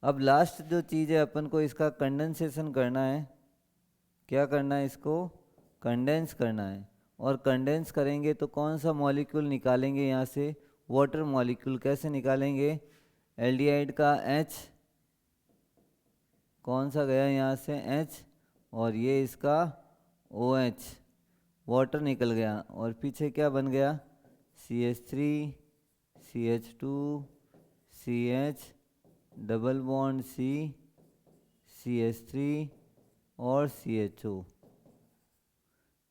S1: अब लास्ट जो चीज़ है, अपन को इसका कंडेंसेशन करना है। क्या करना है? इसको कंडेंस करना है। और कंडेंस करेंगे तो कौन सा मॉलिक्यूल निकालेंगे यहाँ से? Water molecule. कैसे निकालेंगे? एल्डिहाइड का H, कौन सा गया यहाँ से? H। और ये इसका OH, वाटर निकल गया। और पीछे क्या बन गया? CH3 CH2 CH double bond C CH3 और CHO।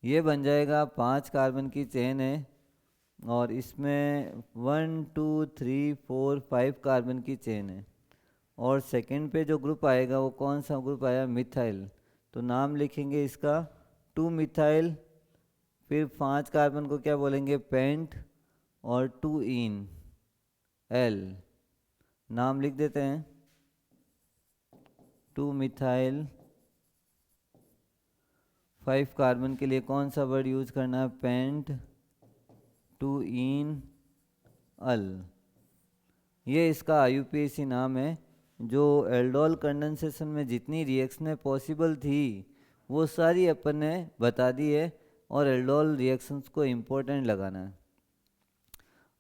S1: ये बन जाएगा 5 कार्बन की चेन है, और इसमें 1 2 3 4 5 कार्बन की चेन है। और सेकंड पे जो ग्रुप आएगा वो कौन सा ग्रुप आया? मिथाइल। तो नाम लिखेंगे इसका 2 मिथाइल। फिर 5 कार्बन को क्या बोलेंगे? पेंट। और 2 इन L। नाम लिख देते हैं 2 मिथाइल। 5 कार्बन के लिए कौन सा वर्ड यूज करना है? पेंट। 2 इन अल। ये इसका IUPAC नाम है। जो एल्डोल कंडेंसेशन में जितनी रिएक्शनें पॉसिबल थी वो सारी अपन ने बता दी है, और एल्डोल रिएक्शंस को इम्पोर्टेंट लगाना है।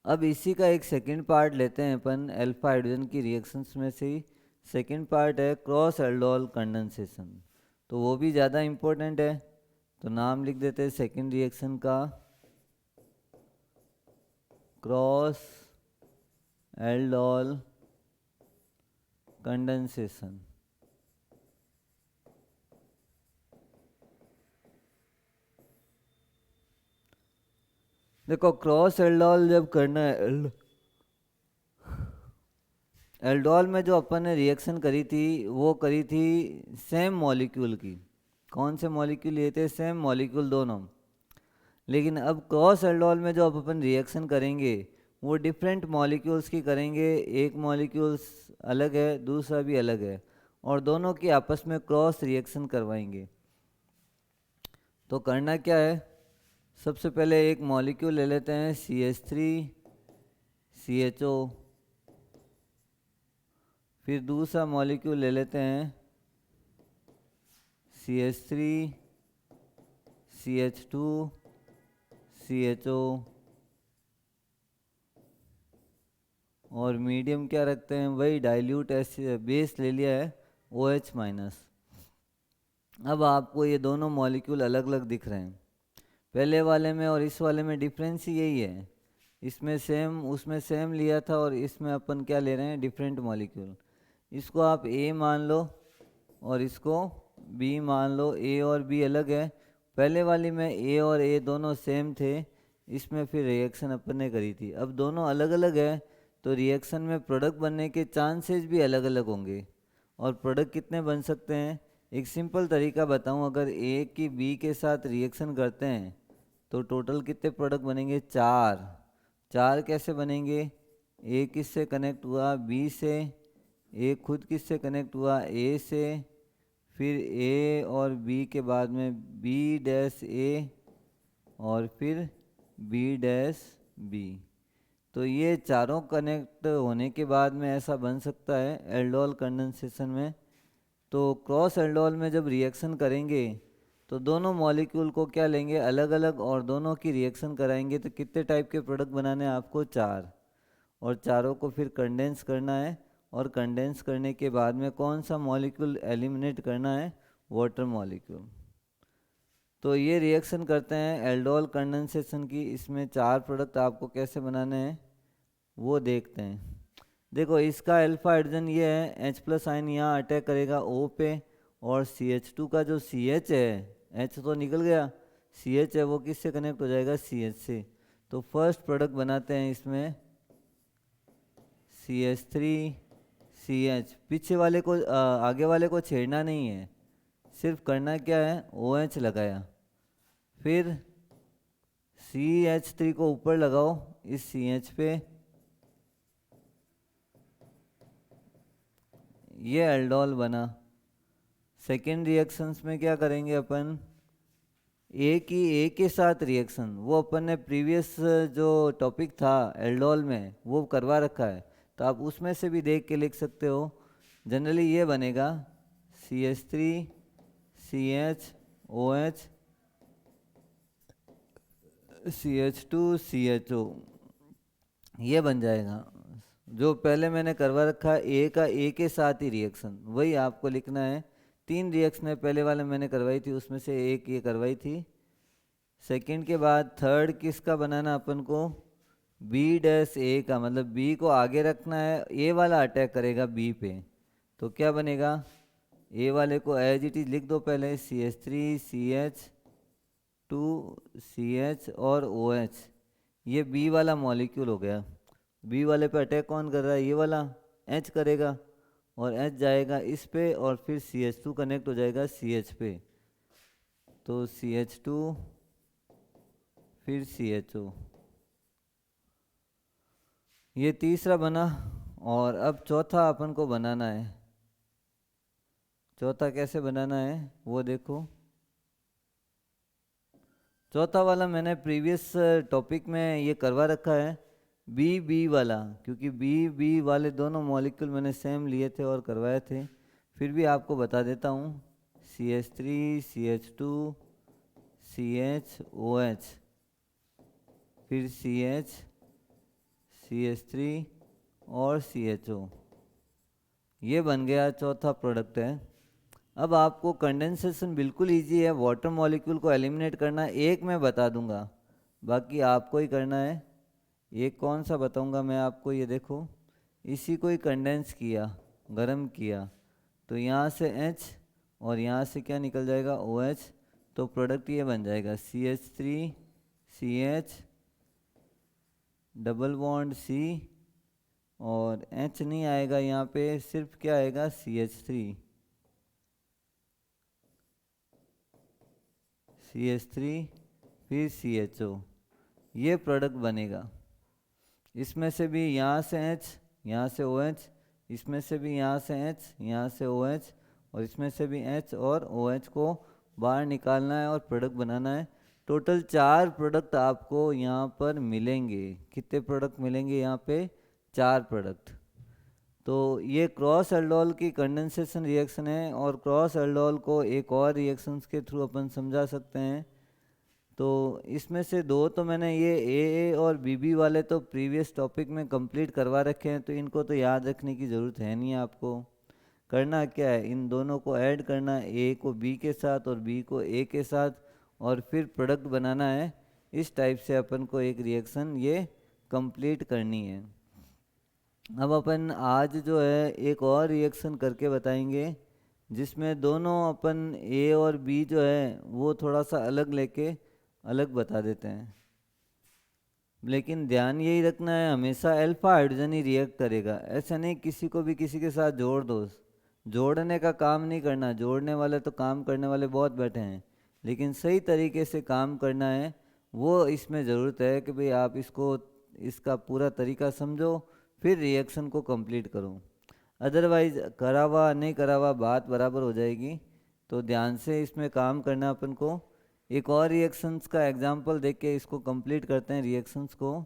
S1: अब इसी का एक सेकंड पार्ट लेते हैं अपन, अल्फा हाइड्रोजन की रिएक्शंस में से ही सेकंड पार्ट है क्रॉस एल्डोल कंडेंसेशन। तो वो भी ज़्यादा इम्पोर्टेंट है। तो नाम लिख देते हैं सेकंड रिएक्शन का क्रॉस एल्डोल कंडेंसेशन। देखो क्रॉस एल्डोल जब करना है, एल्डोल में जो अपन ने रिएक्शन करी थी वो करी थी सेम मॉलिक्यूल की। कौन से मॉलिक्यूल लिए थे? सेम मॉलिक्यूल दोनों। लेकिन अब क्रॉस एल्डोल में जो अब अपन रिएक्शन करेंगे वो डिफरेंट मॉलिक्यूल्स की करेंगे। एक मॉलिक्यूल्स अलग है, दूसरा भी अलग है, और दोनों की आपस में क्रॉस रिएक्शन करवाएंगे। तो करना क्या है, सबसे पहले एक मॉलिक्यूल ले लेते हैं CH3CHO, फिर दूसरा मॉलिक्यूल ले लेते हैं CH3CH2CHO, और मीडियम क्या रखते हैं, वही डाइल्यूट बेस ले लिया है OH माइनस। अब आपको ये दोनों मॉलिक्यूल अलग अलग दिख रहे हैं। पहले वाले में और इस वाले में डिफरेंस ही यही है, इसमें सेम उसमें सेम लिया था और इसमें अपन क्या ले रहे हैं, डिफरेंट मॉलिक्यूल। इसको आप A मान लो और इसको B मान लो। A और B अलग है, पहले वाली में A और A दोनों सेम थे, इसमें फिर रिएक्शन अपन ने करी थी। अब दोनों अलग अलग है तो रिएक्शन में प्रोडक्ट बनने के चांसेस भी अलग अलग होंगे। और प्रोडक्ट कितने बन सकते हैं, एक सिंपल तरीका बताऊं, अगर A की B के साथ रिएक्शन करते हैं तो टोटल कितने प्रोडक्ट बनेंगे, 4। 4 कैसे बनेंगे, A किससे कनेक्ट हुआ, B से, A खुद किससे कनेक्ट हुआ, A से, फिर A और B के बाद में B डैश A, और फिर B डैश B। तो ये चारों कनेक्ट होने के बाद में ऐसा बन सकता है एल्डोल कंडेंसेशन में। तो क्रॉस एल्डोल में जब रिएक्शन करेंगे तो दोनों मॉलिक्यूल को क्या लेंगे, अलग अलग, और दोनों की रिएक्शन कराएंगे। तो कितने टाइप के प्रोडक्ट बनाने हैं आपको, 4। और चारों को फिर कंडेंस करना है, और कंडेंस करने के बाद में कौन सा मॉलिक्यूल एलिमिनेट करना है, वाटर मॉलिक्यूल। तो ये रिएक्शन करते हैं एल्डोल कंडेंसेशन की। इसमें 4 प्रोडक्ट आपको कैसे बनाने हैं वो देखते हैं। देखो इसका अल्फा हाइड्रोजन ये है, H प्लस आयन यहाँ अटैक करेगा O पे, और CH2 का जो CH है, H तो निकल गया, CH है वो किससे कनेक्ट हो जाएगा, CH से। तो फर्स्ट प्रोडक्ट बनाते हैं इसमें CH3CH। पीछे वाले को आगे वाले को छेड़ना नहीं है, सिर्फ करना क्या है, OH लगाया। फिर CH3 को ऊपर लगाओ इस CH पे, ये एल्डोल बना। सेकेंड रिएक्शंस में क्या करेंगे अपन, ए के साथ रिएक्शन, वो अपन ने प्रीवियस जो टॉपिक था एल्डोल में वो करवा रखा है, तो आप उसमें से भी देख के लिख सकते हो। जनरली ये बनेगा CH3CH OH CH2CHO, ये बन जाएगा। जो पहले मैंने करवा रखा है ए का ए के साथ ही रिएक्शन, वही आपको लिखना है। 3 रिएक्शन है, पहले वाले मैंने करवाई थी, उसमें से एक ये करवाई थी। सेकंड के बाद थर्ड किसका बनाना अपन को, बी डैश ए का, मतलब बी को आगे रखना है, ए वाला अटैक करेगा बी पे। तो क्या बनेगा, ए वाले को एज इट इज लिख दो पहले, CH3CH2CH और OH, ये बी वाला मॉलिक्यूल हो गया। बी वाले पे अटैक कौन कर रहा है, ये वाला H करेगा, और H जाएगा इस पे, और फिर CH2 कनेक्ट हो जाएगा CH पे। तो CH2 फिर CHO, ये तीसरा बना। और अब चौथा अपन को बनाना है। चौथा कैसे बनाना है वो देखो। चौथा वाला मैंने प्रीवियस टॉपिक में ये करवा रखा है, बी वाला, क्योंकि बी वाले दोनों मॉलिक्यूल मैंने सेम लिए थे और करवाए थे। फिर भी आपको बता देता हूँ, CH3CH2CHOH, फिर CH3 और CHO, ये बन गया चौथा प्रोडक्ट है। अब आपको कंडेंसेशन बिल्कुल इजी है, वाटर मॉलिक्यूल को एलिमिनेट करना एक मैं बता दूंगा, बाकी आपको ही करना है। एक कौन सा बताऊंगा मैं आपको, ये देखो, इसी को ही कंडेंस किया, गर्म किया, तो यहाँ से H और यहाँ से क्या निकल जाएगा, OH। तो प्रोडक्ट ये बन जाएगा CH3CH डबल बॉन्ड सी, और H नहीं आएगा यहाँ पे, सिर्फ क्या आएगा CH3, CH3 फिर CHO, ये प्रोडक्ट बनेगा। इसमें से भी यहाँ से H, यहाँ से OH, इसमें से भी यहाँ से H, यहाँ से OH, और इसमें से भी H और OH को बाहर निकालना है और प्रोडक्ट बनाना है। टोटल 4 प्रोडक्ट आपको यहाँ पर मिलेंगे। कितने प्रोडक्ट मिलेंगे यहाँ पे? 4 प्रोडक्ट। तो ये क्रॉस एल्डोल की कंडेंसेशन रिएक्शन है, और क्रॉस एल्डोल को एक और रिएक्शंस के थ्रू अपन समझा सकते हैं। तो इसमें से 2 तो मैंने ये ए और बी वाले तो प्रीवियस टॉपिक में कंप्लीट करवा रखे हैं, तो इनको तो याद रखने की ज़रूरत है नहीं आपको। करना क्या है, इन दोनों को ऐड करना है, ए को बी के साथ और बी को ए के साथ, और फिर प्रोडक्ट बनाना है। इस टाइप से अपन को एक रिएक्शन ये कंप्लीट करनी है। अब अपन आज जो है एक और रिएक्शन करके बताएंगे, जिसमें दोनों अपन ए और बी जो है वो थोड़ा सा अलग लेके अलग बता देते हैं। लेकिन ध्यान यही रखना है, हमेशा अल्फा हाइड्रोजन ही रिएक्ट करेगा। ऐसा नहीं किसी को भी किसी के साथ जोड़ दो, जोड़ने का काम नहीं करना। जोड़ने वाले तो काम करने वाले बहुत बैठे हैं, लेकिन सही तरीके से काम करना है, वो इसमें ज़रूरत है कि भाई आप इसको, इसका पूरा तरीका समझो, फिर रिएक्शन को कंप्लीट करो। अदरवाइज करा हुआ नहीं करा हुआ बात बराबर हो जाएगी। तो ध्यान से इसमें काम करना अपन को। एक और रिएक्शंस का एग्जांपल देख के इसको कंप्लीट करते हैं रिएक्शंस को।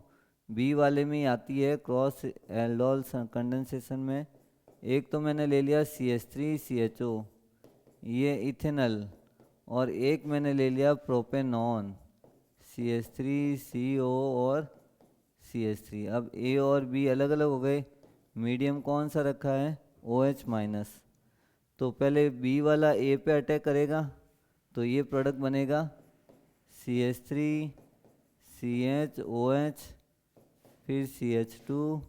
S1: बी वाले में ही आती है क्रॉस एल्डोल कंडेंसेशन में। एक तो मैंने ले लिया CH3CHO, ये इथेनॉल, और एक मैंने ले लिया प्रोपेनॉन, CH3CO और CH3। अब ए और बी अलग अलग हो गए, मीडियम कौन सा रखा है? OH minus. तो पहले बी वाला ए पे अटैक करेगा, तो ये प्रोडक्ट बनेगा CH3 CHOH, फिर CH2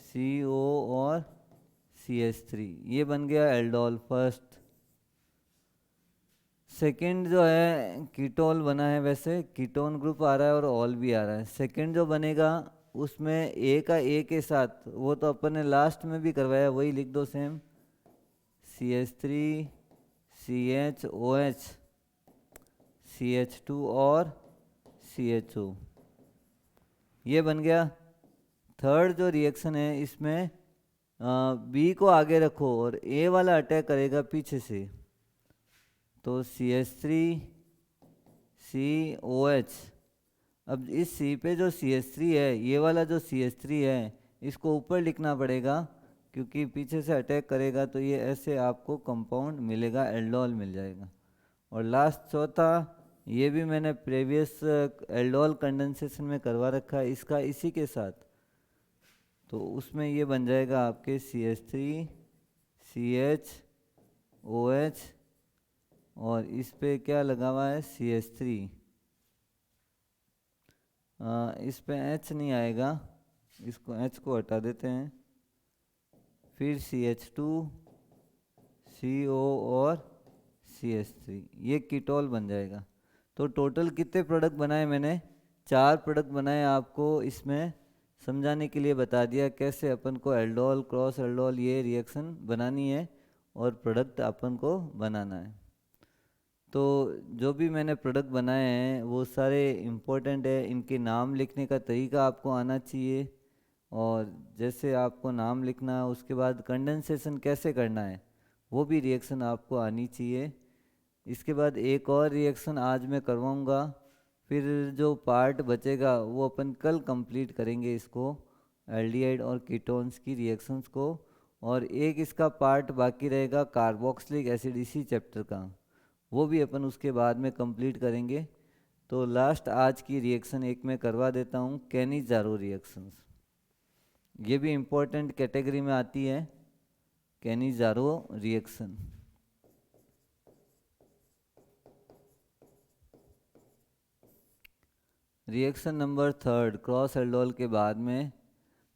S1: CO और CH3, ये बन गया एल्डोल फर्स्ट। सेकंड जो है कीटोल बना है, वैसे कीटोन ग्रुप आ रहा है और ऑल भी आ रहा है। सेकंड जो बनेगा उसमें ए का ए के साथ, वो तो अपन ने लास्ट में भी करवाया, वही लिख दो सेम, CH3 CHOH CH2 और CHO, ये बन गया। थर्ड जो रिएक्शन है इसमें बी को आगे रखो और ए वाला अटैक करेगा पीछे से, तो CH3 COH। अब इस C पे जो CH3 है, ये वाला जो CH3 है, इसको ऊपर लिखना पड़ेगा, क्योंकि पीछे से अटैक करेगा तो ये ऐसे आपको कंपाउंड मिलेगा, एल्डोल मिल जाएगा। और लास्ट चौथा, ये भी मैंने प्रीवियस एल्डोल कंडेंसेशन में करवा रखा है इसका इसी के साथ, तो उसमें ये बन जाएगा आपके CH3 CHOH, और इस पे क्या लगा हुआ है CH3, इस पे H नहीं आएगा, इसको H को हटा देते हैं, फिर CH2 CO और CH3, ये कीटोल बन जाएगा। तो टोटल कितने प्रोडक्ट बनाए मैंने? 4 प्रोडक्ट बनाए। आपको इसमें समझाने के लिए बता दिया कैसे अपन को एल्डोल क्रॉस एल्डोल ये रिएक्शन बनानी है और प्रोडक्ट अपन को बनाना है। तो जो भी मैंने प्रोडक्ट बनाए हैं वो सारे इम्पोर्टेंट है, इनके नाम लिखने का तरीका आपको आना चाहिए, और जैसे आपको नाम लिखना है उसके बाद कंडेंसेशन कैसे करना है वो भी रिएक्शन आपको आनी चाहिए। इसके बाद एक और रिएक्शन आज मैं करवाऊँगा, फिर जो पार्ट बचेगा वो अपन कल कंप्लीट करेंगे इसको, एल्डिहाइड और कीटोन्स की रिएक्शंस को। और एक इसका पार्ट बाकी रहेगा कार्बोक्सिलिक एसिड, इसी चैप्टर का, वो भी अपन उसके बाद में कंप्लीट करेंगे। तो लास्ट आज की रिएक्शन एक मैं करवा देता हूँ, कैनिज़ारो रिएक्शंस। ये भी इम्पोर्टेंट कैटेगरी में आती है, Cannizzaro reaction. Reaction number third cross aldol के बाद में,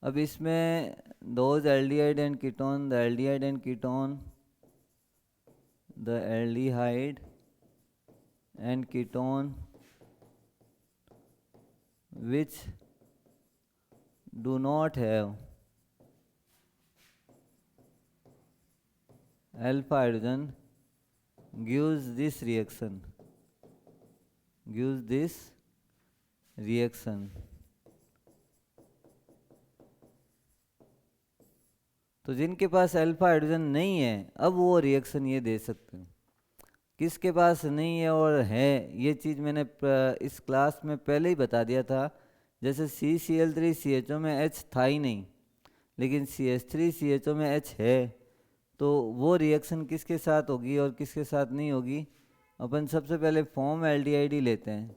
S1: अब इसमें those aldehyde and ketone, the aldehyde and ketone, the aldehyde and ketone which do not have alpha hydrogen gives this reaction, gives this reaction. तो जिनके पास अल्फा हाइड्रोजन नहीं है अब वो रिएक्शन ये दे सकते हैं। किसके पास नहीं है और है, ये चीज़ मैंने इस क्लास में पहले ही बता दिया था। जैसे CCl3CHO में H था ही नहीं, लेकिन CH3CHO में H है, तो वो रिएक्शन किसके साथ होगी और किसके साथ नहीं होगी। अपन सबसे पहले फॉर्म एल्डिहाइड लेते हैं।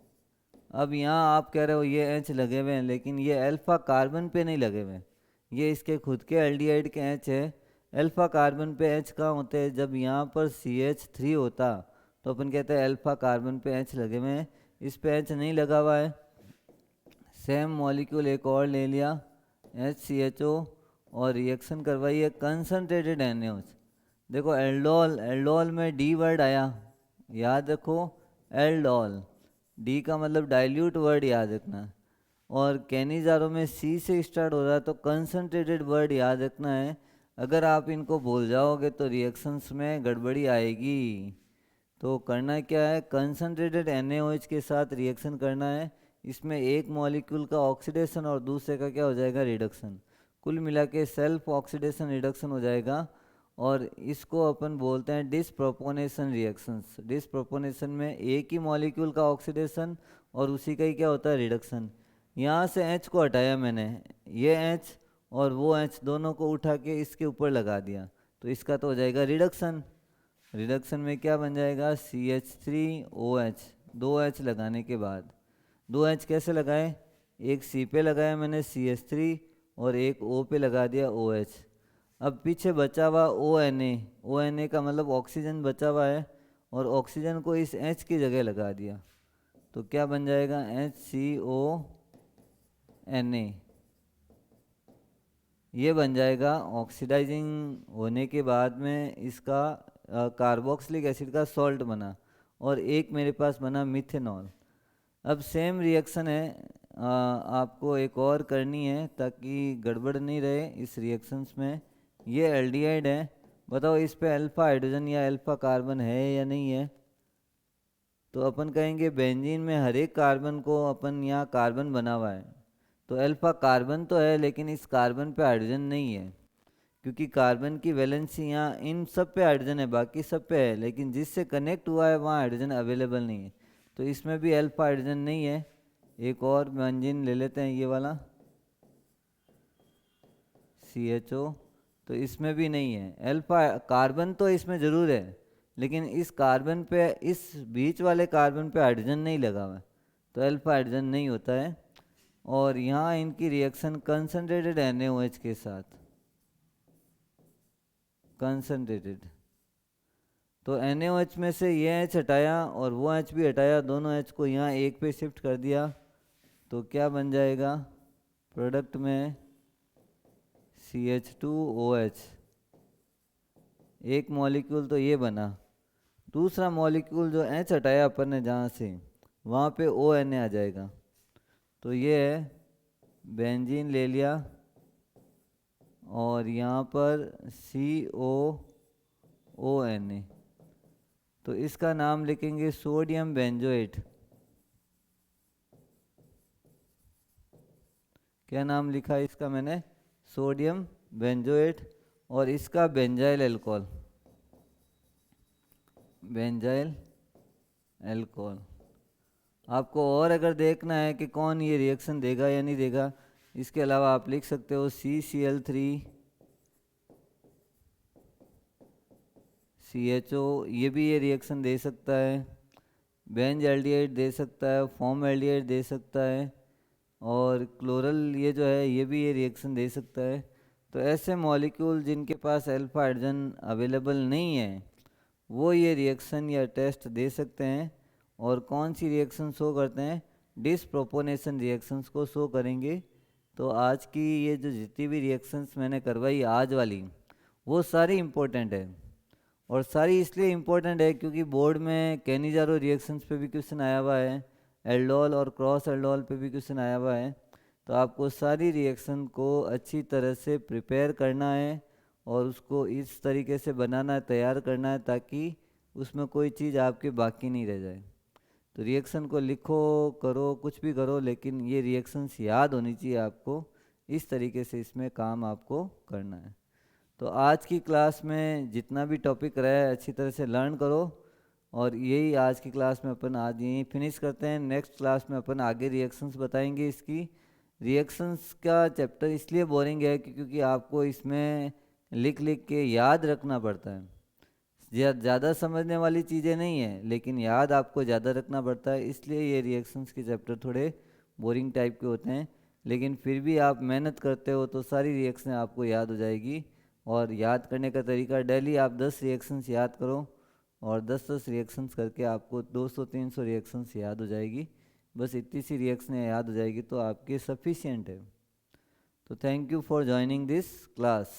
S1: अब यहाँ आप कह रहे हो ये H लगे हुए हैं, लेकिन ये अल्फा कार्बन पे नहीं लगे हुए, ये इसके खुद के एल्डिहाइड के H है। अल्फा कार्बन पे H कहाँ होते हैं, जब यहाँ पर CH3 होता तो अपन कहते हैं अल्फा कार्बन पे H लगे हुए हैं, इस पे H नहीं लगा हुआ है। सेम मॉलिक्यूल एक और ले लिया HCHO और रिएक्शन करवाइए कंसनट्रेटेड NaOH। देखो एल्डोल, एल्डोल में D वर्ड आया, याद रखो एल्डोल, D का मतलब डाइल्यूट वर्ड याद रखना। और कैनिजारो में C से स्टार्ट हो रहा है तो कंसनट्रेटेड वर्ड याद रखना है। अगर आप इनको भूल जाओगे तो रिएक्शंस में गड़बड़ी आएगी। तो करना क्या है, कंसनट्रेटेड NaOH के साथ रिएक्शन करना है। इसमें एक मॉलिक्यूल का ऑक्सीडेशन और दूसरे का क्या हो जाएगा, रिडक्शन। कुल मिला के सेल्फ ऑक्सीडेशन रिडक्शन हो जाएगा। और इसको अपन बोलते हैं डिसप्रोपोनेशन रिएक्शंस। डिसप्रोपोनेशन में एक ही मॉलिक्यूल का ऑक्सीडेशन और उसी का ही क्या होता है, रिडक्शन। यहाँ से H को हटाया मैंने, ये H और वो H दोनों को उठा के इसके ऊपर लगा दिया, तो इसका तो हो जाएगा रिडक्शन। रिडक्शन में क्या बन जाएगा, CH3OH। 2H लगाने के बाद, 2H कैसे लगाए, एक C पे लगाया मैंने CH3 और एक O पे लगा दिया OH। अब पीछे बचा हुआ ONA, ONA का मतलब ऑक्सीजन बचा हुआ है, और ऑक्सीजन को इस H की जगह लगा दिया, तो क्या बन जाएगा, HCONA। ये बन जाएगा। ऑक्सीडाइजिंग होने के बाद में इसका कार्बोक्सिलिक एसिड का सॉल्ट बना, और एक मेरे पास बना मिथेनॉल। अब सेम रिएक्शन है, आपको एक और करनी है ताकि गड़बड़ नहीं रहे इस रिएक्शंस में। ये एल्डिहाइड है, बताओ इस पे अल्फा हाइड्रोजन या अल्फा कार्बन है या नहीं है। तो अपन कहेंगे बेंजीन में हर एक कार्बन को अपन यहाँ कार्बन बना हुआ है, तो अल्फा कार्बन तो है, लेकिन इस कार्बन पे हाइड्रोजन नहीं है, क्योंकि कार्बन की वैलेंसी यहाँ इन सब पे हाइड्रोजन है, बाकी सब पे है, लेकिन जिससे कनेक्ट हुआ है वहाँ हाइड्रोजन अवेलेबल नहीं है, तो इसमें भी अल्फा हाइड्रोजन नहीं है। एक और बेंजीन ले लेते हैं, ये वाला CHO, तो इसमें भी नहीं है अल्फा। कार्बन तो इसमें ज़रूर है, लेकिन इस कार्बन पे, इस बीच वाले कार्बन पे हाइड्रोजन नहीं लगा हुआ है, तो अल्फा हाइड्रोजन नहीं होता है। और यहाँ इनकी रिएक्शन कंसनट्रेटेड NaOH के साथ, कंसनट्रेटेड, तो NaOH में से ये H हटाया और वो H भी हटाया, दोनों H को यहाँ एक पे शिफ्ट कर दिया, तो क्या बन जाएगा, प्रोडक्ट में CH2OH। एक मॉलिक्यूल तो ये बना, दूसरा मॉलिक्यूल जो H हटाया अपन ने जहाँ से, वहाँ पे ONA आ जाएगा, तो ये है बेंजीन ले लिया, और यहाँ पर COONA, तो इसका नाम लिखेंगे सोडियम बेंजोएट। क्या नाम लिखा इसका मैंने, सोडियम बेंजोएट, और इसका बेंजाइल अल्कोहल, बेंजाइल अल्कोहल। आपको और अगर देखना है कि कौन ये रिएक्शन देगा या नहीं देगा, इसके अलावा आप लिख सकते हो CCl3CHO, ये भी ये रिएक्शन दे सकता है, बेंज एल्डिहाइड दे सकता है, फॉर्म एल्डिहाइड दे सकता है, और क्लोरल ये जो है ये भी ये रिएक्शन दे सकता है। तो ऐसे मॉलिक्यूल जिनके पास अल्फा हाइड्रोजन अवेलेबल नहीं है वो ये रिएक्शन या टेस्ट दे सकते हैं। और कौन सी रिएक्शन शो करते हैं, डिसप्रोपोनेशन रिएक्शंस को शो करेंगे। तो आज की ये जो जितनी भी रिएक्शंस मैंने करवाई आज वाली, वो सारी इम्पोर्टेंट है, और सारी इसलिए इम्पोर्टेंट है क्योंकि बोर्ड में कैनिजारो रिएक्शंस पे भी क्वेश्चन आया हुआ है, एल्डोल और क्रॉस एल्डोल पे भी क्वेश्चन आया हुआ है। तो आपको सारी रिएक्शन को अच्छी तरह से प्रिपेयर करना है और उसको इस तरीके से बनाना है, तैयार करना है, ताकि उसमें कोई चीज़ आपकी बाकी नहीं रह जाए। तो रिएक्शन को लिखो, करो, कुछ भी करो, लेकिन ये रिएक्शंस याद होनी चाहिए आपको। इस तरीके से इसमें काम आपको करना है। तो आज की क्लास में जितना भी टॉपिक रहा है अच्छी तरह से लर्न करो, और यही आज की क्लास में अपन आज यहीं फिनिश करते हैं। नेक्स्ट क्लास में अपन आगे रिएक्शंस बताएंगे। इसकी रिएक्शंस का चैप्टर इसलिए बोरिंग है क्योंकि आपको इसमें लिख लिख के याद रखना पड़ता है। ज़्यादा समझने वाली चीज़ें नहीं है, लेकिन याद आपको ज़्यादा रखना पड़ता है, इसलिए ये रिएक्शंस के चैप्टर थोड़े बोरिंग टाइप के होते हैं। लेकिन फिर भी आप मेहनत करते हो तो सारी रिएक्शन आपको याद हो जाएगी। और याद करने का तरीका, डेली आप 10 रिएक्शंस याद करो, और 10-10 रिएक्शंस करके आपको 200-300 रिएक्शंस याद हो जाएगी। बस इतनी सी रिएक्शन याद हो जाएगी तो आपके सफिशिएंट है। तो thank you for joining this class.